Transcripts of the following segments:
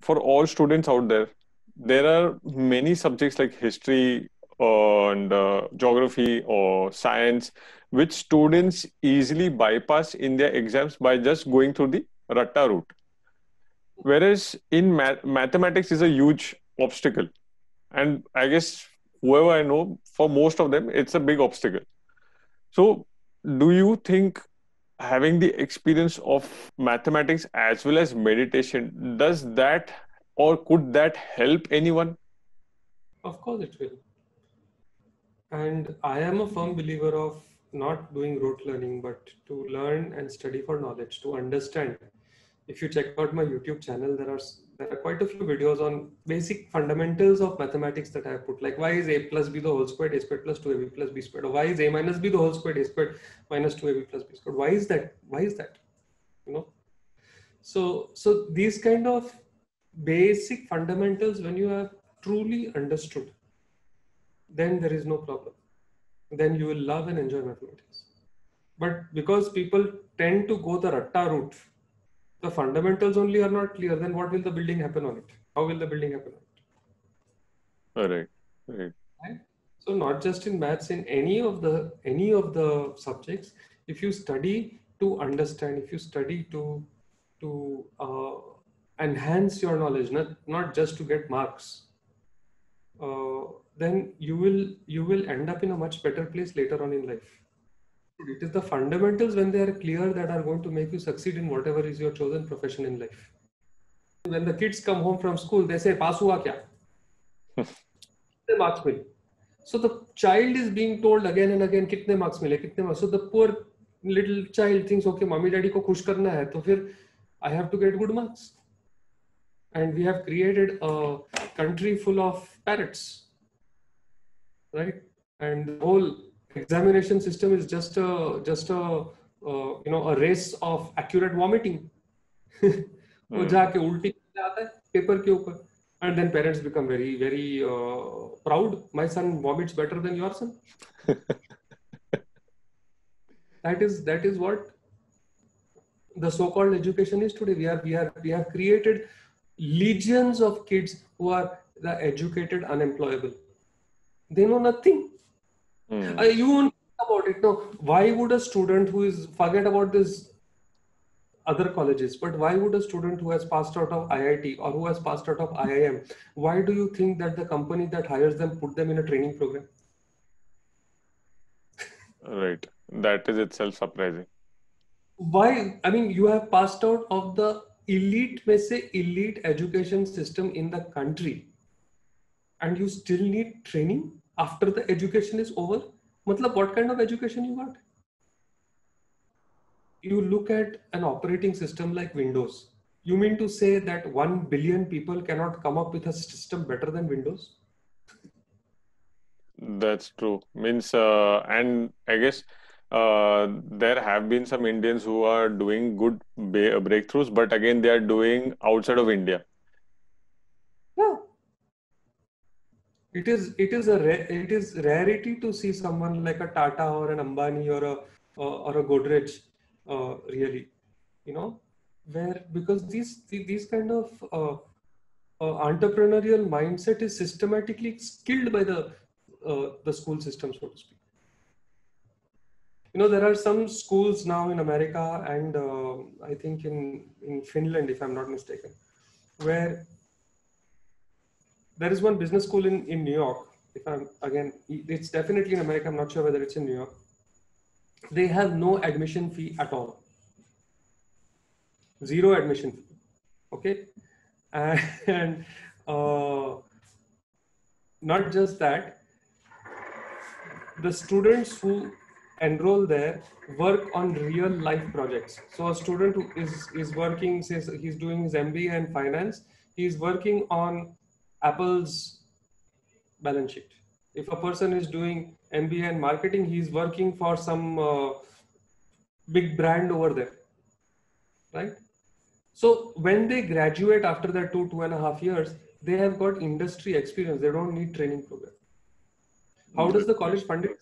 for all students out there, there are many subjects like history and geography or science, which students easily bypass in their exams by just going through the ratta route. Whereas in mathematics is a huge obstacle, and I guess whoever I know, for most of them, it's a big obstacle. So, do you think having the experience of mathematics as well as meditation, does that or could that help anyone? Of course it will. And I am a firm believer of not doing rote learning, but to learn and study for knowledge, to understand. If you check out my YouTube channel, there are quite a few videos on basic fundamentals of mathematics that I have put. Like, why is a plus b the whole squared, a squared plus 2ab plus b squared? Or why is a minus b the whole squared, a squared minus 2ab plus b squared? Why is that? Why is that? You know. So these kind of basic fundamentals, when you have truly understood, then there is no problem. Then you will love and enjoy mathematics. But because people tend to go the ratta route, the fundamentals only are not clear, then what will the building happen on it? How will the building happen on it? All right, right. Right? So not just in maths, in any of the subjects, if you study to understand, if you study to enhance your knowledge, not just to get marks, then you will end up in a much better place later on in life. It is the fundamentals when they are clear that are going to make you succeed in whatever is your chosen profession in life. When the kids come home from school, they say, "Pass hua kya?" Kitne marks mile? So the child is being told again and again, "Kitne marks mile? Kitne marks?" So the poor little child thinks, "Okay, mommy, daddy ko khush karna hai, to fir I have to get good marks." And we have created a country full of parrots, right? And the whole examination system is just a race of accurate vomiting. वो जाके उल्टी आता है paper के ऊपर, and then parents become very very proud. My son vomits better than your son. That is what the so-called education is today. We have created legions of kids who are the educated unemployable. They know nothing. You won't think about it. No, why would a student who is, forget about this other colleges, but why would a student who has passed out of IIT or who has passed out of IIM, why do you think that the company that hires them put them in a training program? Right. That is itself surprising. Why? I mean, you have passed out of the elite, may say elite education system in the country, and you still need training after the education is over. Matlab, what kind of education you got? You look at an operating system like Windows. You mean to say that 1 billion people cannot come up with a system better than Windows? That's true. Means, and I guess there have been some Indians who are doing good breakthroughs, but again, they are doing outside of India. Yeah. It is rarity to see someone like a Tata or an Ambani or a Godrej, really, where, because these kind of entrepreneurial mindset is systematically killed by the school system, so to speak. There are some schools now in America and I think in Finland, if I'm not mistaken, where there is one business school in New York. It's definitely in America. I'm not sure whether it's in New York. They have no admission fee at all. Zero admission fee. Okay. And not just that, the students who enroll there work on real life projects. So a student who is working, says he's doing his MBA in finance, he's working on Apple's balance sheet. If a person is doing MBA in marketing, he's working for some big brand over there, right? So when they graduate after that 2.5 years, they have got industry experience. They don't need training program. How does the college fund it?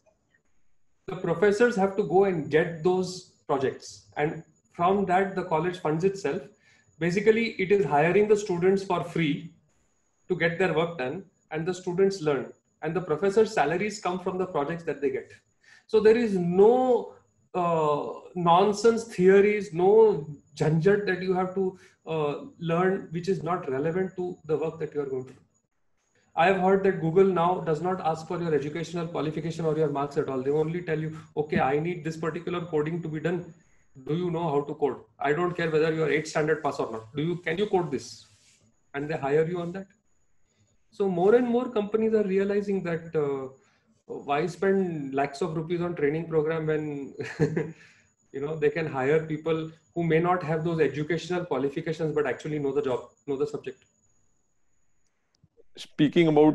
The professors have to go and get those projects, and from that the college funds itself. Basically, it is hiring the students for free to get their work done, and the students learn, and the professors' salaries come from the projects that they get. So there is no nonsense theories, no janjat that you have to learn which is not relevant to the work that you are going to do. I have heard that Google now does not ask for your educational qualification or your marks at all. They only tell you, okay, I need this particular coding to be done. Do you know how to code? I don't care whether you are 8th standard pass or not. Can you code this? And they hire you on that. So more and more companies are realizing that why spend lakhs of rupees on training program when they can hire people who may not have those educational qualifications but actually know the job, know the subject. Speaking about